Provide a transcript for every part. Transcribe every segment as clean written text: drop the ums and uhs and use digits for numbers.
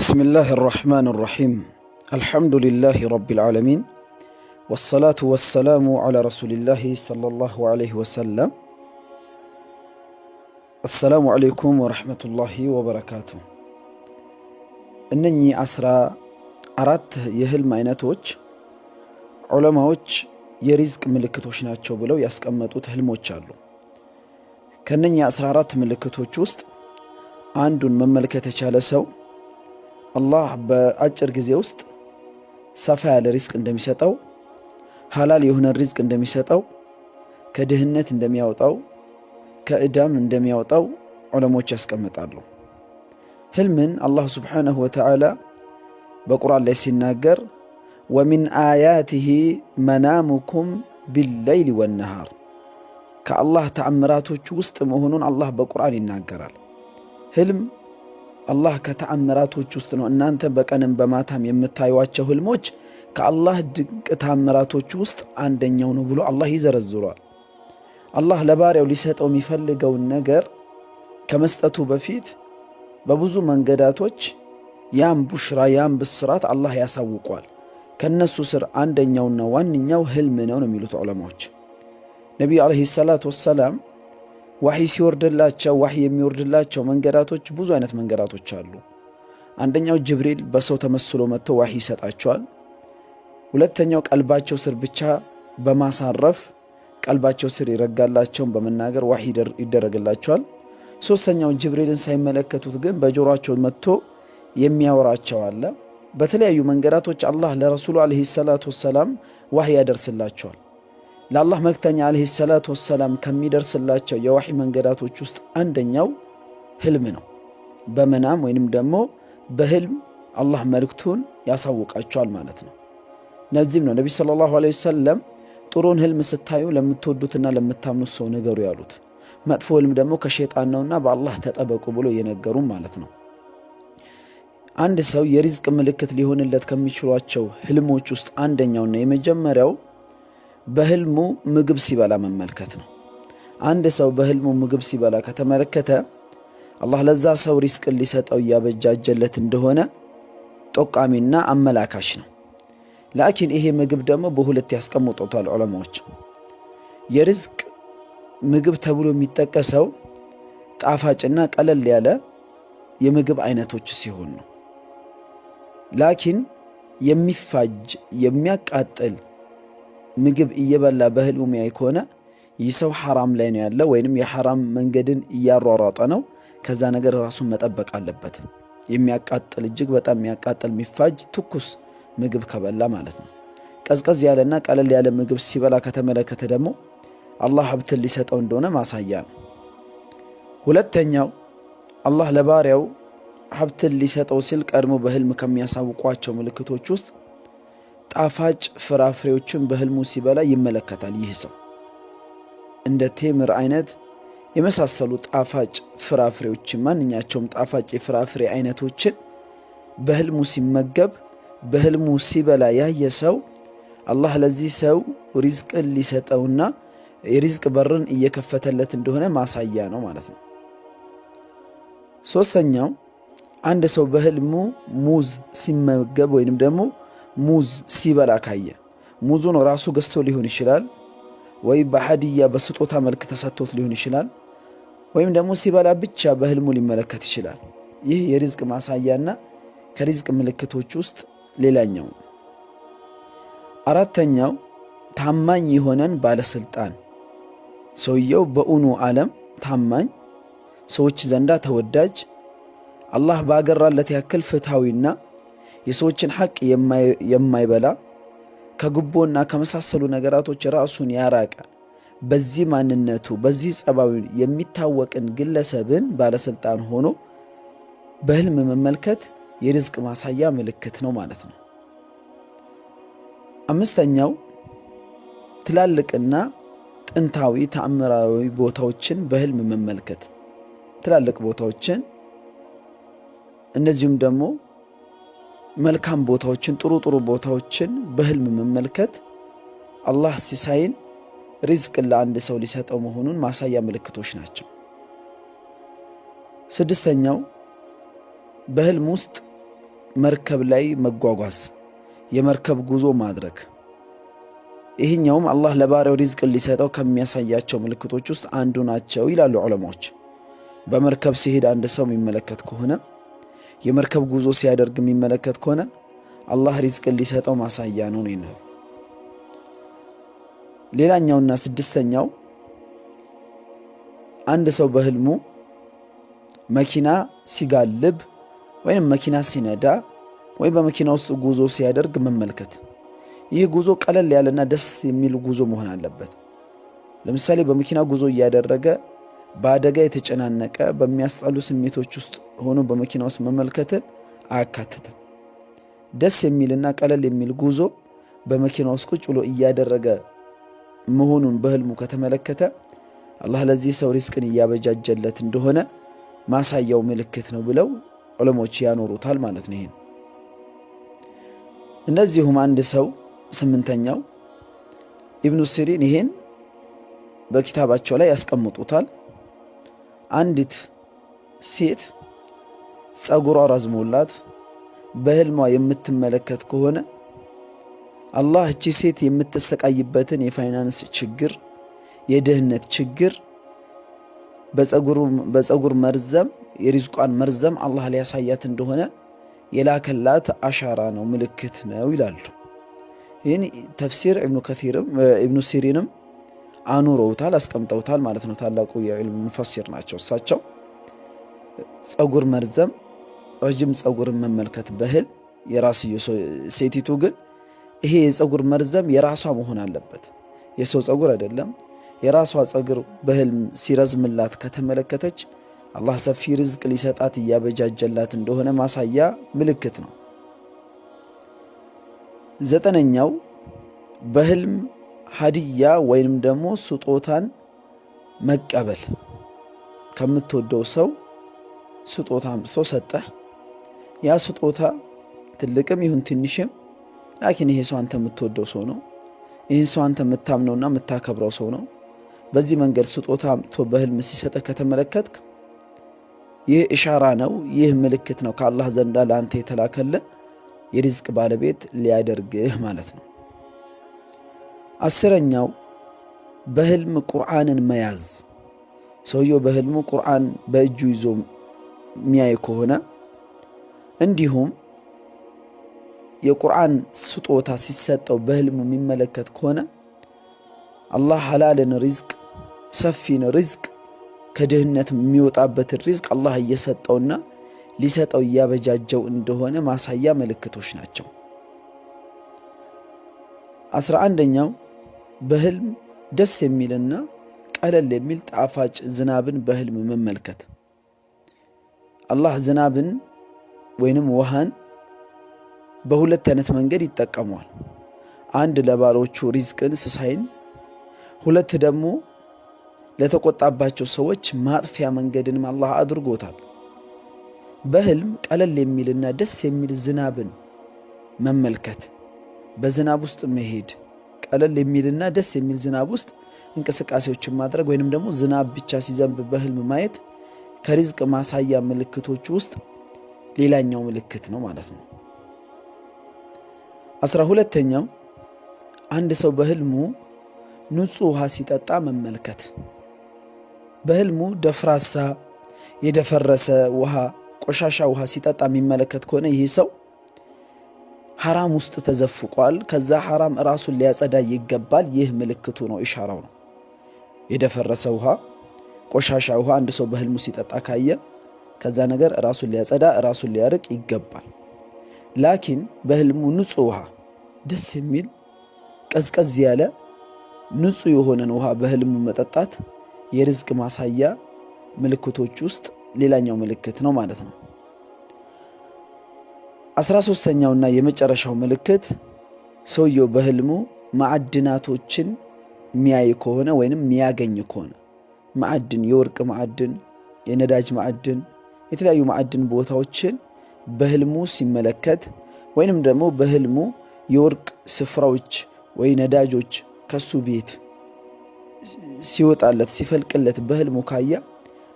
بسم الله الرحمن الرحيم الحمد لله رب العالمين والصلاة والسلام على رسول الله صلى الله عليه وسلم السلام عليكم ورحمة الله وبركاته እነኚህ 14 የህልም አይነቶች ዑለማዎች የሪዝቅ ምልክቶች ናቸው ብለው ያስቀመጡት ህልሞች አሉ። ከነኚህ 14 ምልክቶች ውስጥ አንዱን መመልከት የቻለ ሰው አላህ በአጭር ጊዜ ውስጥ ሰፋ ያለ ሪዝቅ እንደሚሰጠው፣ ሐላል የሆነ ሪዝቅ እንደሚሰጠው፣ ከድህነት እንደሚያወጣው፣ ከእዳም እንደሚያወጣው ዑለሞች ያስቀምጣሉ። ህልምን አላህ ሱብሓነሁ ወተዓላ በቁርአን ላይ ሲናገር ወሚን አያቲሂ መናሙኩም ቢለይሊ ወነሃር ከአላህ ተአምራቶች ውስጥ መሆኑን አላህ በቁርአን ይናገራል። ህልም አላህ ከተአምራቶች ውስጥ ነው። እናንተ በቀንም በማታም የምታዩዋቸው ህልሞች ከአላህ ድንቅ ተአምራቶች ውስጥ አንደኛው ነው ብሎ አላህ ይዘረዝሯል። አላህ ለባሪያው ሊሰጠው የሚፈልገውን ነገር ከመስጠቱ በፊት በብዙ መንገዳቶች ያም ቡሽራ ያም ብስራት አላህ ያሳውቋል። ከነሱ ስር አንደኛውና ዋነኛው ህልም ነው የሚሉት ዑለማዎች። ነብዩ አለይሂ ሰላቱ ወሰላም ወህይ ሲወርድላቸው ወህይ የሚወርድላቸው መንገዳቶች ብዙ አይነት መንገዳቶች አሉ። አንደኛው ጅብሪል በሰው ተመስሎ መጥቶ ወህይ ይሰጣቸዋል። ሁለተኛው ቀልባቸው ስር ብቻ በማሳረፍ ቀልባቸው ስር ይረጋላቸውን በመናገር ወህይ ይደረግላቸዋል። ሶስተኛው ጅብሪልን ሳይመለከቱት ግን በጆሮአቸው መጥቶ የሚያወራቸው አለ። በተለያዩ መንገዳቶች አላህ ለረሱሉ አለይሂ ሰላቱ ወሰላም ወህይ ያደርስላቸዋል። ለአላህ መልእክተኛ አለይሂ ሰላቱ ወሰላም ከሚደርስላቸው የወህይ መንገዳቶች ውስጥ አንደኛው ህልም ነው። በመናም ወይንም ደግሞ በህልም አላህ መልእክቱን ያሳውቃቸዋል ማለት ነው። ነዚህም ነው ነብዩ ሰለላሁ ዐለይሂ ወሰለም ጥሩን ህልም ስታዩ ለምትወዱትና ለምታምኑት ሰው ነገሩ ያሉት፣ መጥፎ ህልም ደግሞ ከሸይጣን ነውና በአላህ ተጠበቁ ብሎ የነገሩን ማለት ነው። አንድ ሰው የሪዝቅ ምልክት ሊሆንለት ከሚችሏቸው ህልሞች ውስጥ አንደኛውና የመጀመሪያው በህልሙ ምግብ ሲበላ መመልከት ነው። አንድ ሰው በህልሙ ምግብ ሲበላ ከተመለከተ አላህ ለዛ ሰው ሪዝቅን ሊሰጠው እያበጃጀለት እንደሆነ ጠቋሚና አመላካሽ ነው። ላኪን ይሄ ምግብ ደግሞ በሁለት ያስቀምጡታል ዑለማዎች። የሪዝቅ ምግብ ተብሎ የሚጠቀሰው ጣፋጭና ቀለል ያለ የምግብ አይነቶች ሲሆን ነው። ላኪን የሚፋጅ የሚያቃጥል ምግብ እየበላ በህልሙ የሚያይ ከሆነ ይህ ሰው ሐራም ላይ ነው ያለው ወይንም የሐራም መንገድን እያሯሯጠ ነው። ከዛ ነገር ራሱን መጠበቅ አለበት። የሚያቃጥል እጅግ በጣም የሚያቃጥል የሚፋጅ ትኩስ ምግብ ከበላ ማለት ነው። ቀዝቀዝ ያለና ቀለል ያለ ምግብ ሲበላ ከተመለከተ ደግሞ አላህ ሀብትን ሊሰጠው እንደሆነ ማሳያ ነው። ሁለተኛው አላህ ለባሪያው ሀብትን ሊሰጠው ሲል ቀድሞ በህልም ከሚያሳውቋቸው ምልክቶች ውስጥ ጣፋጭ ፍራፍሬዎችን በህልሙ ሲበላ ይመለከታል። ይህ ሰው እንደ ቴምር አይነት የመሳሰሉ ጣፋጭ ፍራፍሬዎችን ማንኛቸውም ጣፋጭ የፍራፍሬ አይነቶችን በህልሙ ሲመገብ በህልሙ ሲበላ ያየ ሰው አላህ ለዚህ ሰው ሪዝቅን ሊሰጠውና የሪዝቅ በርን እየከፈተለት እንደሆነ ማሳያ ነው ማለት ነው። ሶስተኛው አንድ ሰው በህልሙ ሙዝ ሲመገብ ወይንም ደግሞ ሙዝ ሲበላ ካየ ሙዙን ራሱ ገዝቶ ሊሆን ይችላል፣ ወይ በሐዲያ በስጦታ መልክ ተሰጥቶት ሊሆን ይችላል፣ ወይም ደግሞ ሲበላ ብቻ በህልሙ ሊመለከት ይችላል። ይህ የሪዝቅ ማሳያና ከሪዝቅ ምልክቶች ውስጥ ሌላኛው ነው። አራተኛው ታማኝ የሆነን ባለስልጣን ሰውየው በኡኑ ዓለም ታማኝ፣ ሰዎች ዘንዳ ተወዳጅ፣ አላህ ባገራለት ያክል ፍትሃዊና የሰዎችን ሐቅ የማይበላ ከጉቦና ከመሳሰሉ ነገራቶች ራሱን ያራቀ በዚህ ማንነቱ በዚህ ጸባዩ የሚታወቅን ግለሰብን ባለስልጣን ሆኖ በህልም መመልከት የሪዝቅ ማሳያ ምልክት ነው ማለት ነው። አምስተኛው ትላልቅና ጥንታዊ ተአምራዊ ቦታዎችን በህልም መመልከት፣ ትላልቅ ቦታዎችን እነዚሁም ደግሞ መልካም ቦታዎችን ጥሩ ቦታዎችን በህልም መመልከት አላህ ሲሳይን ሪዝቅን ለአንድ ሰው ሊሰጠው መሆኑን ማሳያ ምልክቶች ናቸው። ስድስተኛው በህልም ውስጥ መርከብ ላይ መጓጓዝ፣ የመርከብ ጉዞ ማድረግ። ይህኛውም አላህ ለባሪያው ሪዝቅ ሊሰጠው ከሚያሳያቸው ምልክቶች ውስጥ አንዱ ናቸው ይላሉ ዑለማዎች። በመርከብ ሲሄድ አንድ ሰው የሚመለከት ከሆነ፣ የመርከብ ጉዞ ሲያደርግ የሚመለከት ከሆነ አላህ ሪዝቅን ሊሰጠው ማሳያ ነው ነው። ሌላኛውና ስድስተኛው አንድ ሰው በህልሙ መኪና ሲጋልብ ወይም መኪና ሲነዳ ወይም በመኪና ውስጥ ጉዞ ሲያደርግ መመልከት። ይህ ጉዞ ቀለል ያለና ደስ የሚል ጉዞ መሆን አለበት። ለምሳሌ በመኪና ጉዞ እያደረገ በአደጋ የተጨናነቀ በሚያስጠሉ ስሜቶች ውስጥ ሆኖ በመኪና ውስጥ መመልከትን አያካትትም። ደስ የሚልና ቀለል የሚል ጉዞ በመኪና ውስጥ ቁጭ ብሎ እያደረገ መሆኑን በህልሙ ከተመለከተ አላህ ለዚህ ሰው ሪዝቅን እያበጃጀለት እንደሆነ ማሳያው ምልክት ነው ብለው ዑለሞች ያኖሩታል ማለት ነው። ይሄን እንደዚሁም አንድ ሰው ስምንተኛው ኢብኑ ሲሪን ይሄን በኪታባቸው ላይ ያስቀምጡታል። አንዲት ሴት ጸጉሯ ረዝሞላት በህልሟ የምትመለከት ከሆነ አላህ እቺ ሴት የምትሰቃይበትን የፋይናንስ ችግር፣ የድህነት ችግር በጸጉር መርዘም የሪዝቋን መርዘም አላህ ሊያሳያት እንደሆነ የላከላት አሻራ ነው፣ ምልክት ነው ይላሉ። ይህን ተፍሲር ኢብኑ ሲሪንም አኑረውታል፣ አስቀምጠውታል ማለት ነው። ታላቁ የዕልም ሙፈሲር ናቸው እሳቸው። ጸጉር መርዘም፣ ረጅም ጸጉርን መመልከት በህል የራስዮ ሴቲቱ ግን ይሄ የጸጉር መርዘም የራሷ መሆን አለበት፣ የሰው ጸጉር አይደለም። የራሷ ጸጉር በህልም ሲረዝምላት ከተመለከተች አላህ ሰፊ ርዝቅ ሊሰጣት እያበጃጀላት እንደሆነ ማሳያ ምልክት ነው። ዘጠነኛው በህልም ሀዲያ ወይንም ደግሞ ስጦታን መቀበል። ከምትወደው ሰው ስጦታ አምጥቶ ሰጠህ። ያ ስጦታ ትልቅም ይሁን ትንሽም ላኪን ይሄ ሰው አንተ የምትወደው ሰው ነው፣ ይህን ሰው አንተ የምታምነውና የምታከብረው ሰው ነው። በዚህ መንገድ ስጦታ አምጥቶ በህልም ሲሰጠህ ከተመለከትክ ይህ ኢሻራ ነው፣ ይህ ምልክት ነው ከአላህ ዘንዳ ለአንተ የተላከለ የሪዝቅ ባለቤት ሊያደርግህ ማለት ነው። አስረኛው በህልም ቁርአንን መያዝ። ሰውየው በህልሙ ቁርአን በእጁ ይዞ የሚያይ ከሆነ እንዲሁም የቁርአን ስጦታ ሲሰጠው በህልሙ የሚመለከት ከሆነ አላህ ሐላልን ሪዝቅ፣ ሰፊን ሪዝቅ፣ ከድህነት የሚወጣበትን ሪዝቅ አላህ እየሰጠውና ሊሰጠው እያበጃጀው እንደሆነ ማሳያ ምልክቶች ናቸው። 11ኛው በህልም ደስ የሚልና ቀለል የሚል ጣፋጭ ዝናብን በህልም መመልከት። አላህ ዝናብን ወይንም ውሃን በሁለት አይነት መንገድ ይጠቀመዋል። አንድ ለባሮቹ ሪዝቅን ስሳይን፣ ሁለት ደግሞ ለተቆጣባቸው ሰዎች ማጥፊያ መንገድንም አላህ አድርጎታል። በህልም ቀለል የሚልና ደስ የሚል ዝናብን መመልከት፣ በዝናብ ውስጥ መሄድ፣ ቀለል የሚልና ደስ የሚል ዝናብ ውስጥ እንቅስቃሴዎችን ማድረግ ወይንም ደግሞ ዝናብ ብቻ ሲዘንብ በህልም ማየት ከሪዝቅ ማሳያ ምልክቶች ውስጥ ሌላኛው ምልክት ነው ማለት ነው። 12ኛው አንድ ሰው በህልሙ ንጹህ ውሃ ሲጠጣ መመልከት። በህልሙ ደፍራሳ የደፈረሰ ውሃ፣ ቆሻሻ ውሃ ሲጠጣ የሚመለከት ከሆነ ይህ ሰው ሐራም ውስጥ ተዘፍቋል፣ ከዛ ሐራም ራሱን ሊያጸዳ ይገባል። ይህ ምልክቱ ነው፣ ኢሻራው ነው። የደፈረሰ ውሃ፣ ቆሻሻ ውሃ አንድ ሰው በህልሙ ሲጠጣ ካየ ከዛ ነገር ራሱን ሊያጸዳ ራሱን ሊያርቅ ይገባል። ላኪን በህልሙ ንጹህ ውሃ፣ ደስ የሚል ቀዝቀዝ ያለ ንጹህ የሆነን ውሃ በህልሙ መጠጣት የርዝቅ ማሳያ ምልክቶች ውስጥ ሌላኛው ምልክት ነው ማለት ነው። 13ኛውና የመጨረሻው ምልክት ሰውየው በህልሙ ማዕድናቶችን የሚያይ ከሆነ ወይንም የሚያገኝ ከሆነ ማዕድን፣ የወርቅ ማዕድን፣ የነዳጅ ማዕድን፣ የተለያዩ ማዕድን ቦታዎችን በህልሙ ሲመለከት ወይንም ደግሞ በህልሙ የወርቅ ስፍራዎች ወይ ነዳጆች ከሱ ቤት ሲወጣለት ሲፈልቅለት በህልሙ ካያ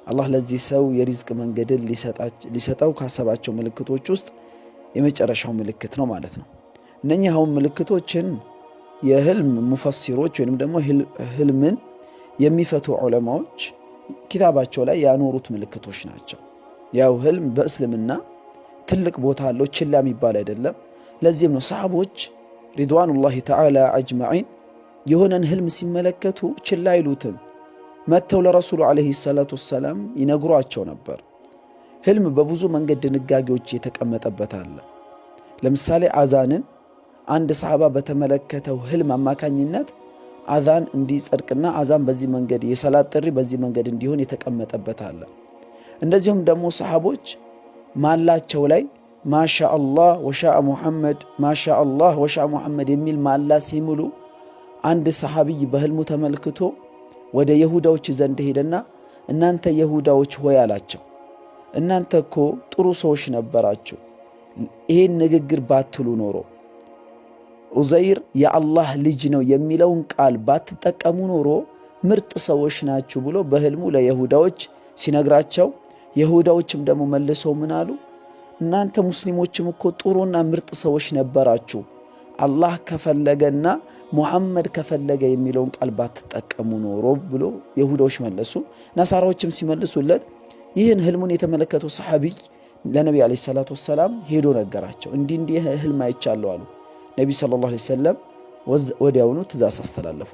አላህ ለዚህ ሰው የሪዝቅ መንገድን ሊሰጠው ካሰባቸው ምልክቶች ውስጥ የመጨረሻው ምልክት ነው ማለት ነው። እነኚህ አሁን ምልክቶችን የህልም ሙፈሲሮች ወይንም ደግሞ ህልምን የሚፈቱ ዑለማዎች ኪታባቸው ላይ ያኖሩት ምልክቶች ናቸው። ያው ህልም በእስልምና ትልቅ ቦታ አለው፣ ችላ የሚባል አይደለም። ለዚህም ነው ሰሃቦች ሪድዋኑላሂ ተዓላ አጅማዒን የሆነን ህልም ሲመለከቱ ችላ አይሉትም። መጥተው ለረሱሉ ዓለይሂ ሰላቱ ወሰላም ይነግሯቸው ነበር። ህልም በብዙ መንገድ ድንጋጌዎች የተቀመጠበት አለ። ለምሳሌ አዛንን አንድ ሰሃባ በተመለከተው ህልም አማካኝነት አዛን እንዲጸድቅና አዛን በዚህ መንገድ የሰላት ጥሪ በዚህ መንገድ እንዲሆን የተቀመጠበት አለ። እንደዚሁም ደግሞ ሰሃቦች ማላቸው ላይ ማሻአላህ ወሻአ ሙሐመድ ማሻአላህ ወሻአ ሙሐመድ የሚል ማላ ሲምሉ አንድ ሰሃቢይ በህልሙ ተመልክቶ ወደ ይሁዳዎች ዘንድ ሄደና እናንተ ይሁዳዎች ሆይ አላቸው፣ እናንተ እኮ ጥሩ ሰዎች ነበራችሁ፣ ይሄን ንግግር ባትሉ ኖሮ ዑዘይር የአላህ ልጅ ነው የሚለውን ቃል ባትጠቀሙ ኖሮ ምርጥ ሰዎች ናችሁ ብሎ በህልሙ ለይሁዳዎች ሲነግራቸው፣ ይሁዳዎችም ደግሞ መልሰው ምን አሉ? እናንተ ሙስሊሞችም እኮ ጥሩና ምርጥ ሰዎች ነበራችሁ፣ አላህ ከፈለገና ሙሐመድ ከፈለገ የሚለውን ቃል ባትጠቀሙ ኖሮ ብሎ ይሁዳዎች መለሱ። ነሳራዎችም ሲመልሱለት ይህን ህልሙን የተመለከተው ሰሐቢይ ለነቢ ዓለይሂ ሰላቱ ወሰላም ሄዶ ነገራቸው። እንዲህ ህልም አይቻለሁ አሉ። ነቢ ሰለላሁ ዐለይሂ ወሰለም ወዲያውኑ ትእዛዝ አስተላለፉ።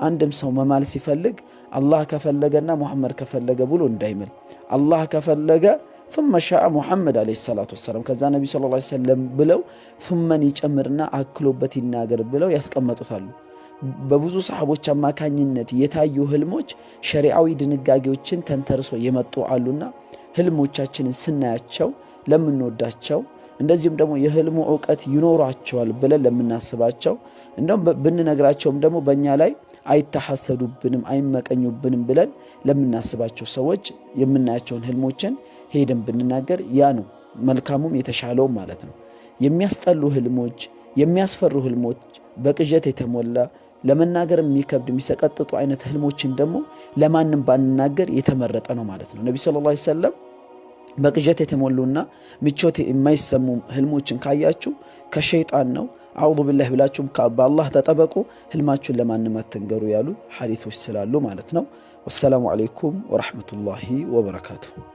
አንድም ሰው መማል ሲፈልግ አላህ ከፈለገና ሙሐመድ ከፈለገ ብሎ እንዳይምል፣ አላህ ከፈለገ ثم شاء محمد عليه الصلاة والسلام ከዛ ነቢ ሰለላሁ ዐለይሂ ወሰለም ብለው ثمን ይጨምርና አክሎበት ይናገር ብለው ያስቀመጡታሉ። በብዙ ሰሃቦች አማካኝነት የታዩ ህልሞች ሸሪዓዊ ድንጋጌዎችን ተንተርሶ የመጡ አሉና ህልሞቻችንን ስናያቸው ለምንወዳቸው እንደዚሁም ደግሞ የህልሙ ዕውቀት ይኖራቸዋል ብለን ለምናስባቸው እንደውም ብንነግራቸውም ደግሞ በእኛ ላይ አይተሐሰዱብንም አይመቀኙብንም ብለን ለምናስባቸው ሰዎች የምናያቸውን ህልሞችን ሄደን ብንናገር ያ ነው መልካሙም የተሻለው ማለት ነው። የሚያስጠሉ ህልሞች፣ የሚያስፈሩ ህልሞች፣ በቅዠት የተሞላ ለመናገር የሚከብድ የሚሰቀጥጡ አይነት ህልሞችን ደግሞ ለማንም ባንናገር የተመረጠ ነው ማለት ነው። ነቢ ሰለላሁ ዐለይሂ ወሰለም በቅዠት የተሞሉና ምቾት የማይሰሙ ህልሞችን ካያችሁ ከሸይጣን ነው አዑዙ ቢላህ ብላችሁም በአላህ ተጠበቁ፣ ህልማችሁን ለማንም አትንገሩ ያሉ ሐዲሶች ስላሉ ማለት ነው። ወሰላሙ ዐለይኩም ወረሕመቱላሂ ወበረካቱሁ።